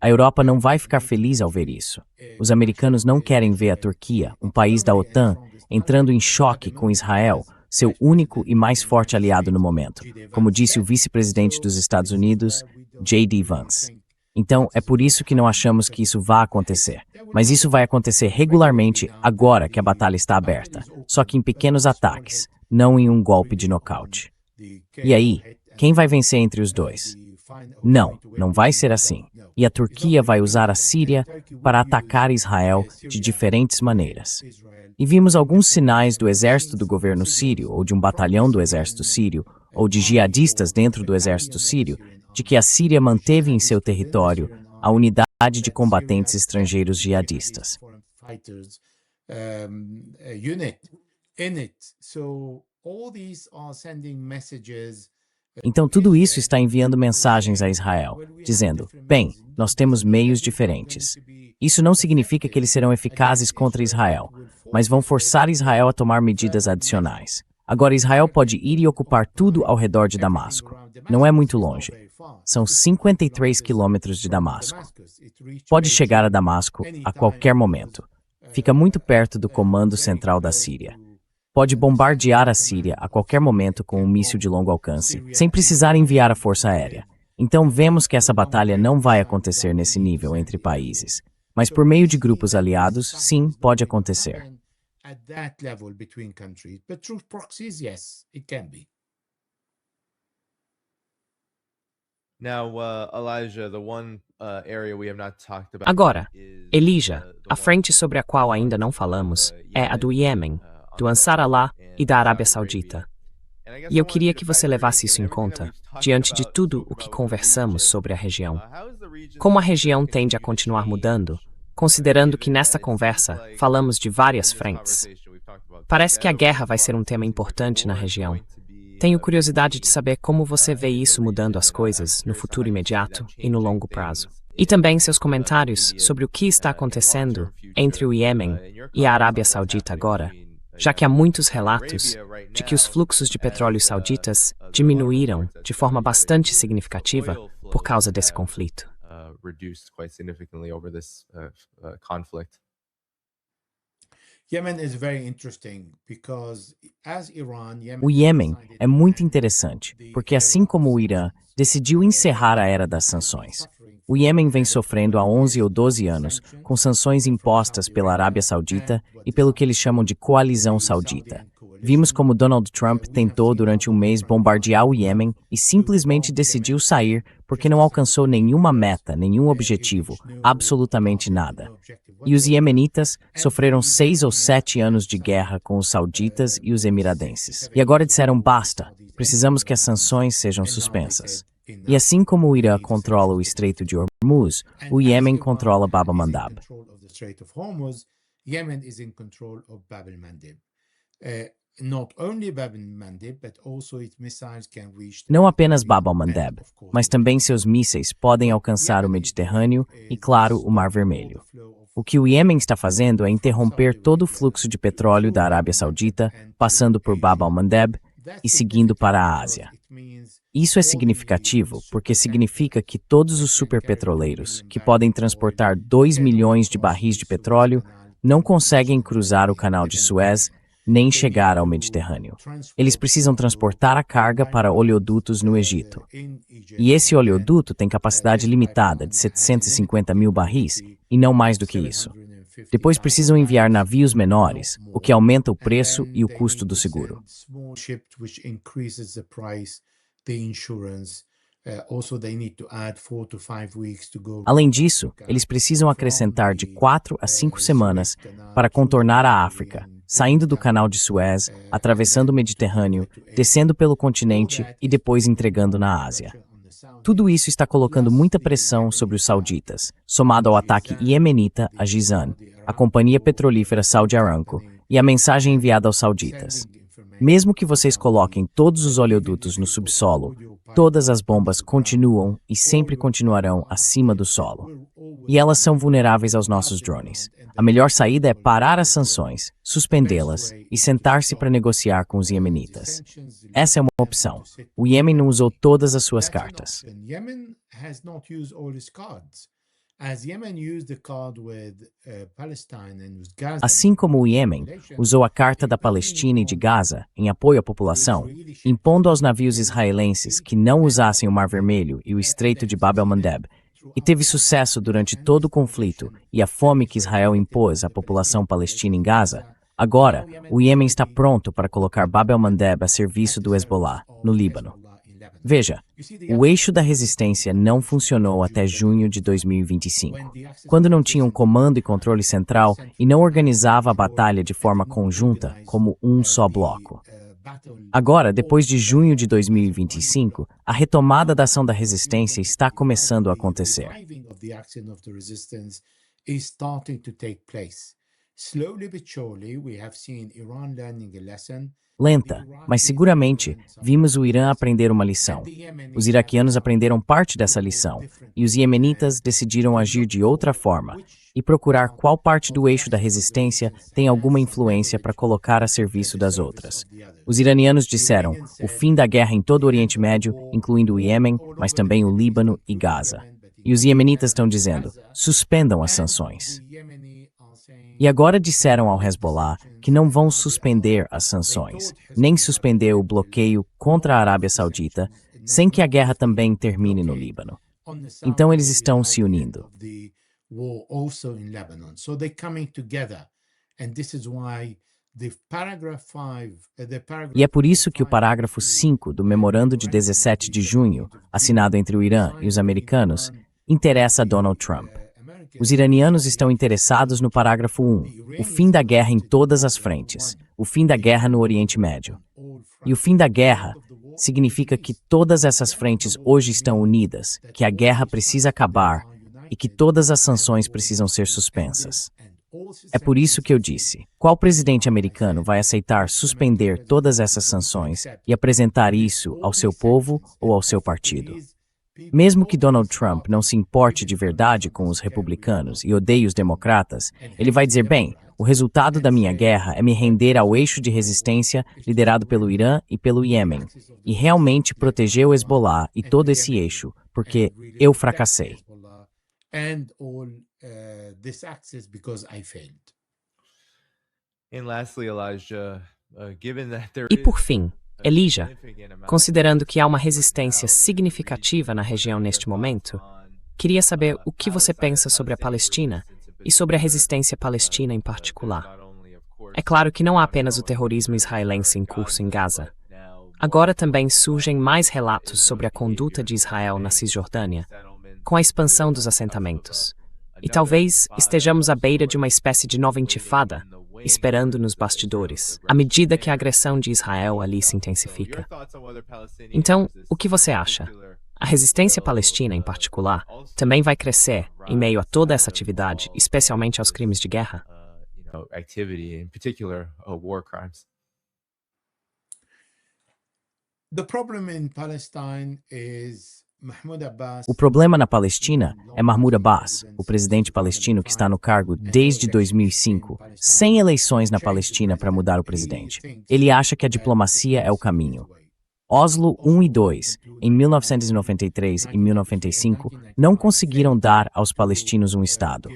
A Europa não vai ficar feliz ao ver isso. Os americanos não querem ver a Turquia, um país da OTAN, entrando em choque com Israel, seu único e mais forte aliado no momento, como disse o vice-presidente dos Estados Unidos, J.D. Vance. Então, é por isso que não achamos que isso vá acontecer. Mas isso vai acontecer regularmente agora que a batalha está aberta, só que em pequenos ataques, não em um golpe de nocaute. E aí, quem vai vencer entre os dois? Não vai ser assim. E a Turquia vai usar a Síria para atacar Israel de diferentes maneiras. E vimos alguns sinais do exército do governo sírio, ou de um batalhão do exército sírio, ou de jihadistas dentro do exército sírio, de que a Síria manteve em seu território a unidade de combatentes estrangeiros jihadistas. Então tudo isso está enviando mensagens a Israel, dizendo, bem, nós temos meios diferentes. Isso não significa que eles serão eficazes contra Israel, mas vão forçar Israel a tomar medidas adicionais. Agora Israel pode ir e ocupar tudo ao redor de Damasco. Não é muito longe. São 53 quilômetros de Damasco. Pode chegar a Damasco a qualquer momento. Fica muito perto do comando central da Síria. Pode bombardear a Síria a qualquer momento com um míssil de longo alcance, sem precisar enviar a força aérea. Então vemos que essa batalha não vai acontecer nesse nível entre países. Mas por meio de grupos aliados, sim, pode acontecer. Agora, Elijah, a frente sobre a qual ainda não falamos é a do Iêmen, do Ansar Allah e da Arábia Saudita. E eu queria que você levasse isso em conta, diante de tudo o que conversamos sobre a região. Como a região tende a continuar mudando, considerando que nesta conversa falamos de várias frentes. Parece que a guerra vai ser um tema importante na região. Tenho curiosidade de saber como você vê isso mudando as coisas no futuro imediato e no longo prazo. E também seus comentários sobre o que está acontecendo entre o Iêmen e a Arábia Saudita agora, já que há muitos relatos de que os fluxos de petróleo sauditas diminuíram de forma bastante significativa por causa desse conflito. O Iêmen é muito interessante, porque assim como o Irã decidiu encerrar a era das sanções, o Iêmen vem sofrendo há 11 ou 12 anos com sanções impostas pela Arábia Saudita e pelo que eles chamam de coalizão saudita. Vimos como Donald Trump tentou durante um mês bombardear o Iêmen e simplesmente decidiu sair porque não alcançou nenhuma meta, nenhum objetivo, absolutamente nada. E os iemenitas sofreram 6 ou 7 anos de guerra com os sauditas e os emiradenses. E agora disseram basta, precisamos que as sanções sejam suspensas. E assim como o Irã controla o Estreito de Hormuz, o Iêmen controla Bab al-Mandab. Não apenas Bab al-Mandab, mas também seus mísseis podem alcançar o Mediterrâneo e, claro, o Mar Vermelho. O que o Iêmen está fazendo é interromper todo o fluxo de petróleo da Arábia Saudita, passando por Bab al-Mandab e seguindo para a Ásia. Isso é significativo porque significa que todos os superpetroleiros, que podem transportar 2 milhões de barris de petróleo, não conseguem cruzar o Canal de Suez nem chegar ao Mediterrâneo. Eles precisam transportar a carga para oleodutos no Egito. E esse oleoduto tem capacidade limitada de 750 mil barris e não mais do que isso. Depois precisam enviar navios menores, o que aumenta o preço e o custo do seguro. Além disso, eles precisam acrescentar de 4 a 5 semanas para contornar a África, saindo do Canal de Suez, atravessando o Mediterrâneo, descendo pelo continente e depois entregando na Ásia. Tudo isso está colocando muita pressão sobre os sauditas, somado ao ataque iemenita a Jizan, a companhia petrolífera Saudi Aramco, e a mensagem enviada aos sauditas. Mesmo que vocês coloquem todos os oleodutos no subsolo, todas as bombas continuam e sempre continuarão acima do solo. E elas são vulneráveis aos nossos drones. A melhor saída é parar as sanções, suspendê-las e sentar-se para negociar com os iemenitas. Essa é uma opção. O Iêmen não usou todas as suas cartas. Assim como o Iêmen usou a Carta da Palestina e de Gaza em apoio à população, impondo aos navios israelenses que não usassem o Mar Vermelho e o Estreito de Bab el-Mandeb, e teve sucesso durante todo o conflito e a fome que Israel impôs à população palestina em Gaza, agora o Iêmen está pronto para colocar Bab el-Mandeb a serviço do Hezbollah, no Líbano. Veja, o eixo da resistência não funcionou até junho de 2025, quando não tinha um comando e controle central e não organizava a batalha de forma conjunta como um só bloco. Agora, depois de junho de 2025, a retomada da ação da resistência está começando a acontecer. Lenta, mas seguramente, vimos o Irã aprender uma lição. Os iraquianos aprenderam parte dessa lição, e os iemenitas decidiram agir de outra forma e procurar qual parte do eixo da resistência tem alguma influência para colocar a serviço das outras. Os iranianos disseram o fim da guerra em todo o Oriente Médio, incluindo o Iêmen, mas também o Líbano e Gaza. E os iemenitas estão dizendo, suspendam as sanções. E agora disseram ao Hezbollah que não vão suspender as sanções, nem suspender o bloqueio contra a Arábia Saudita, sem que a guerra também termine no Líbano. Então eles estão se unindo. E é por isso que o parágrafo 5 do memorando de 17 de junho, assinado entre o Irã e os americanos, interessa a Donald Trump. Os iranianos estão interessados no parágrafo 1, o fim da guerra em todas as frentes, o fim da guerra no Oriente Médio. E o fim da guerra significa que todas essas frentes hoje estão unidas, que a guerra precisa acabar e que todas as sanções precisam ser suspensas. É por isso que eu disse, qual presidente americano vai aceitar suspender todas essas sanções e apresentar isso ao seu povo ou ao seu partido? Mesmo que Donald Trump não se importe de verdade com os republicanos e odeie os democratas, ele vai dizer, bem, o resultado da minha guerra é me render ao eixo de resistência liderado pelo Irã e pelo Iêmen, e realmente proteger o Hezbollah e todo esse eixo, porque eu fracassei. E por fim, Elijah, considerando que há uma resistência significativa na região neste momento, queria saber o que você pensa sobre a Palestina e sobre a resistência palestina em particular. É claro que não há apenas o terrorismo israelense em curso em Gaza. Agora também surgem mais relatos sobre a conduta de Israel na Cisjordânia, com a expansão dos assentamentos. E talvez estejamos à beira de uma espécie de nova intifada, esperando nos bastidores, à medida que a agressão de Israel ali se intensifica. Então, o que você acha? A resistência palestina, em particular, também vai crescer em meio a toda essa atividade, especialmente aos crimes de guerra? O problema na Palestina é Mahmoud Abbas, o presidente palestino que está no cargo desde 2005, sem eleições na Palestina para mudar o presidente. Ele acha que a diplomacia é o caminho. Oslo I e II, em 1993 e 1995, não conseguiram dar aos palestinos um Estado.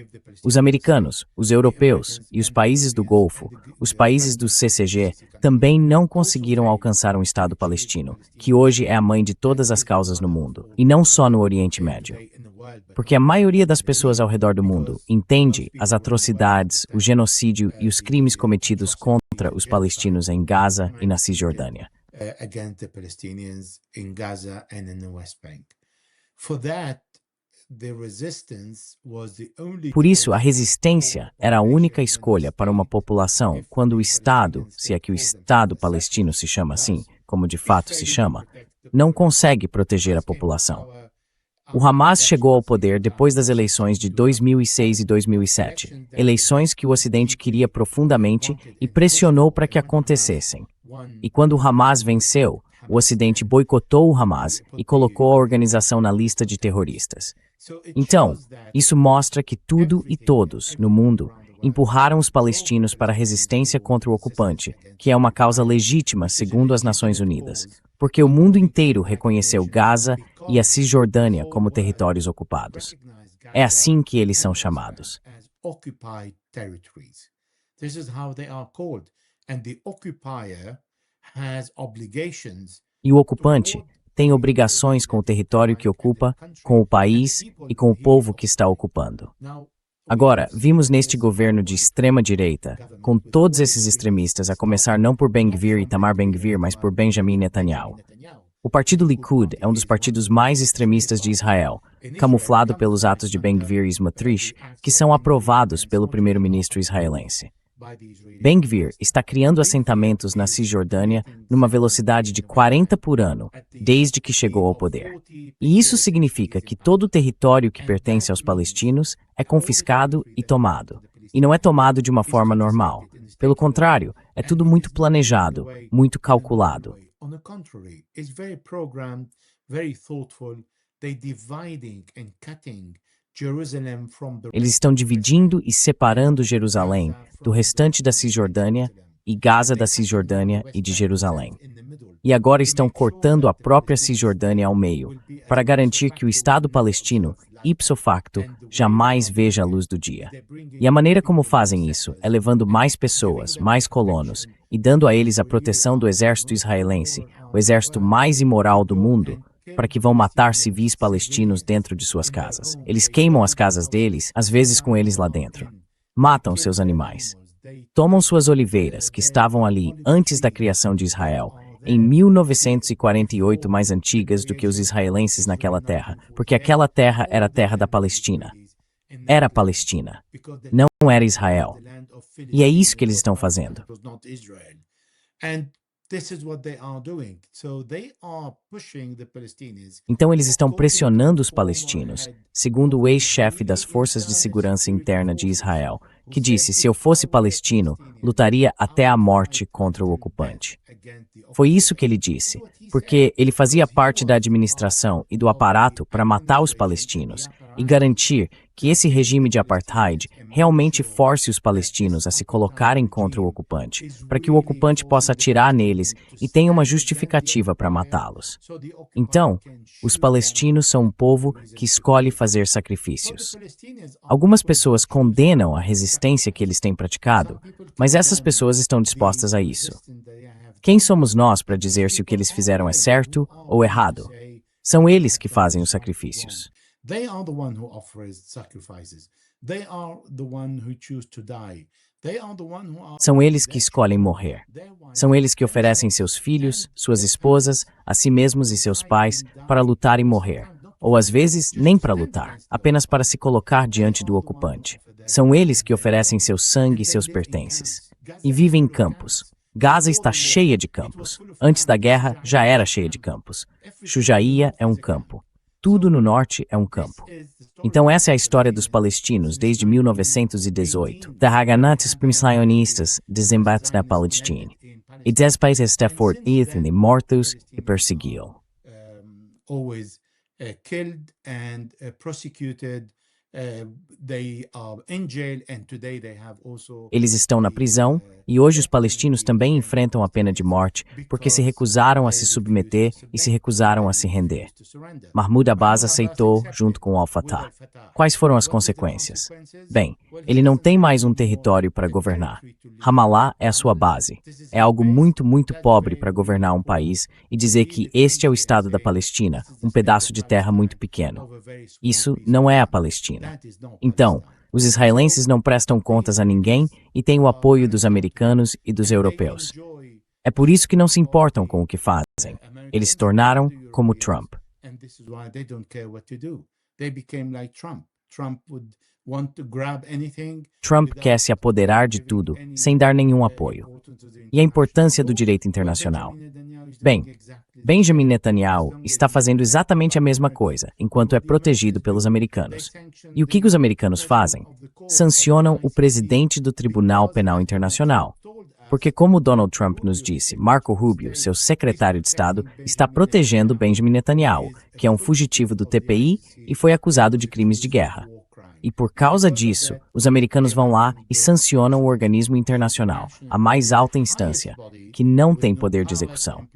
Os americanos, os europeus e os países do Golfo, os países do CCG, também não conseguiram alcançar um Estado palestino, que hoje é a mãe de todas as causas no mundo, e não só no Oriente Médio. Porque a maioria das pessoas ao redor do mundo entende as atrocidades, o genocídio e os crimes cometidos contra os palestinos em Gaza e na Cisjordânia. Against the Palestinians in Gaza and in the West Bank. Por isso, a resistência era a única escolha para uma população quando o Estado, se é que o Estado palestino se chama assim, como de fato se chama, não consegue proteger a população. O Hamas chegou ao poder depois das eleições de 2006 e 2007, eleições que o Ocidente queria profundamente e pressionou para que acontecessem. E quando o Hamas venceu, o Ocidente boicotou o Hamas e colocou a organização na lista de terroristas. Então, isso mostra que tudo e todos, no mundo, empurraram os palestinos para a resistência contra o ocupante, que é uma causa legítima segundo as Nações Unidas, porque o mundo inteiro reconheceu Gaza e a Cisjordânia como territórios ocupados. É assim que eles são chamados. E o ocupante tem obrigações com o território que ocupa, com o país e com o povo que está ocupando. Agora, vimos neste governo de extrema-direita, com todos esses extremistas, a começar não por Ben-Gvir e Tamar Ben-Gvir, mas por Benjamin Netanyahu. O partido Likud é um dos partidos mais extremistas de Israel, camuflado pelos atos de Ben-Gvir e Smotrich, que são aprovados pelo primeiro-ministro israelense. Ben-Gvir está criando assentamentos na Cisjordânia numa velocidade de 40 por ano, desde que chegou ao poder. E isso significa que todo o território que pertence aos palestinos é confiscado e tomado. E não é tomado de uma forma normal. Pelo contrário, é tudo muito planejado, muito calculado. Eles estão dividindo e separando Jerusalém do restante da Cisjordânia e Gaza da Cisjordânia e de Jerusalém. E agora estão cortando a própria Cisjordânia ao meio, para garantir que o Estado palestino, ipso facto, jamais veja a luz do dia. E a maneira como fazem isso é levando mais pessoas, mais colonos, e dando a eles a proteção do exército israelense, o exército mais imoral do mundo, para que vão matar civis palestinos dentro de suas casas. Eles queimam as casas deles, às vezes com eles lá dentro. Matam seus animais. Tomam suas oliveiras, que estavam ali antes da criação de Israel, em 1948 mais antigas do que os israelenses naquela terra, porque aquela terra era a terra da Palestina. Era Palestina. Não era Israel. E é isso que eles estão fazendo. Então eles estão pressionando os palestinos, segundo o ex-chefe das Forças de Segurança Interna de Israel, que disse: se eu fosse palestino, lutaria até a morte contra o ocupante. Foi isso que ele disse, porque ele fazia parte da administração e do aparato para matar os palestinos e garantir que esse regime de apartheid realmente force os palestinos a se colocarem contra o ocupante, para que o ocupante possa atirar neles e tenha uma justificativa para matá-los. Então, os palestinos são um povo que escolhe fazer sacrifícios. Algumas pessoas condenam a resistência que eles têm praticado, mas essas pessoas estão dispostas a isso. Quem somos nós para dizer se o que eles fizeram é certo ou errado? São eles que fazem os sacrifícios. They are the one who offers sacrifices. They are the one who choose to die. They are the one who are... São eles que escolhem morrer. São eles que oferecem seus filhos, suas esposas, a si mesmos e seus pais para lutar e morrer. Ou às vezes, nem para lutar, apenas para se colocar diante do ocupante. São eles que oferecem seu sangue e seus pertences. E vivem em campos. Gaza está cheia de campos. Antes da guerra, já era cheia de campos. Shujaia é um campo. Tudo no norte é um campo. Então essa é a história dos palestinos desde 1918. Da Haganah Primsionistas desembates na Palestina. E depois Stafford Ethan mortos e perseguiu. Always killed and prosecuted. They are in jail and today they have also... Eles estão na prisão e hoje os palestinos também enfrentam a pena de morte porque se recusaram a se submeter e se recusaram a se render. Mahmoud Abbas aceitou junto com Al-Fatah. Quais foram as consequências? Bem, ele não tem mais um território para governar. Ramallah é a sua base. É algo muito, muito pobre para governar um país e dizer que este é o Estado da Palestina, um pedaço de terra muito pequeno. Isso não é a Palestina. Então, os israelenses não prestam contas a ninguém e têm o apoio dos americanos e dos europeus. É por isso que não se importam com o que fazem. Eles se tornaram como Trump. Trump quer se apoderar de tudo, sem dar nenhum apoio. E a importância do direito internacional. Bem, Benjamin Netanyahu está fazendo exatamente a mesma coisa, enquanto é protegido pelos americanos. E o que os americanos fazem? Sancionam o presidente do Tribunal Penal Internacional. Porque, como Donald Trump nos disse, Marco Rubio, seu secretário de Estado, está protegendo Benjamin Netanyahu, que é um fugitivo do TPI e foi acusado de crimes de guerra. E por causa disso, os americanos vão lá e sancionam o organismo internacional, a mais alta instância, que não tem poder de execução.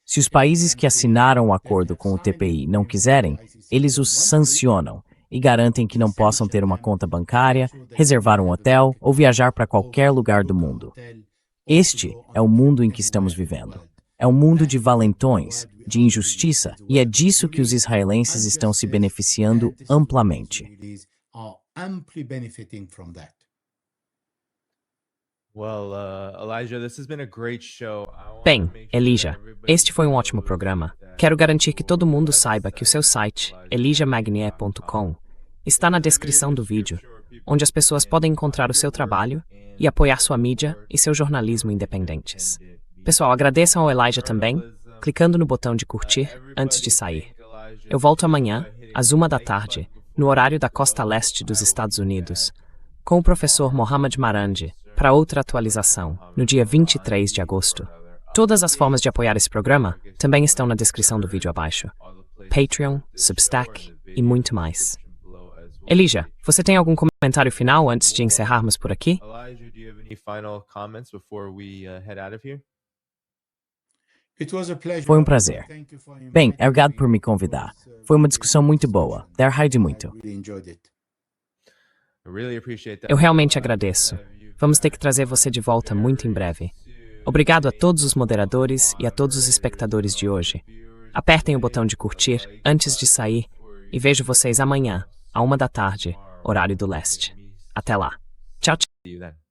Se os países que assinaram o acordo com o TPI não quiserem, eles os sancionam e garantem que não possam ter uma conta bancária, reservar um hotel ou viajar para qualquer lugar do mundo. Este é o mundo em que estamos vivendo. É um mundo de valentões, de injustiça, e é disso que os israelenses estão se beneficiando amplamente. Bem, Elijah, este foi um ótimo programa. Quero garantir que todo mundo saiba que o seu site, elijahmagnier.com, está na descrição do vídeo, onde as pessoas podem encontrar o seu trabalho e apoiar sua mídia e seu jornalismo independentes. Pessoal, agradeçam ao Elijah também, clicando no botão de curtir antes de sair. Eu volto amanhã, às 13h, no horário da costa leste dos Estados Unidos, com o professor Mohammad Marandi, para outra atualização, no dia 23 de agosto. Todas as formas de apoiar esse programa também estão na descrição do vídeo abaixo. Patreon, Substack e muito mais. Elijah, você tem algum comentário final antes de encerrarmos por aqui? Foi um prazer. Bem, obrigado por me convidar. Foi uma discussão muito boa. Derraide muito. Eu realmente agradeço. Vamos ter que trazer você de volta muito em breve. Obrigado a todos os moderadores e a todos os espectadores de hoje. Apertem o botão de curtir antes de sair e vejo vocês amanhã, à 13h, horário do leste. Até lá. Tchau, tchau.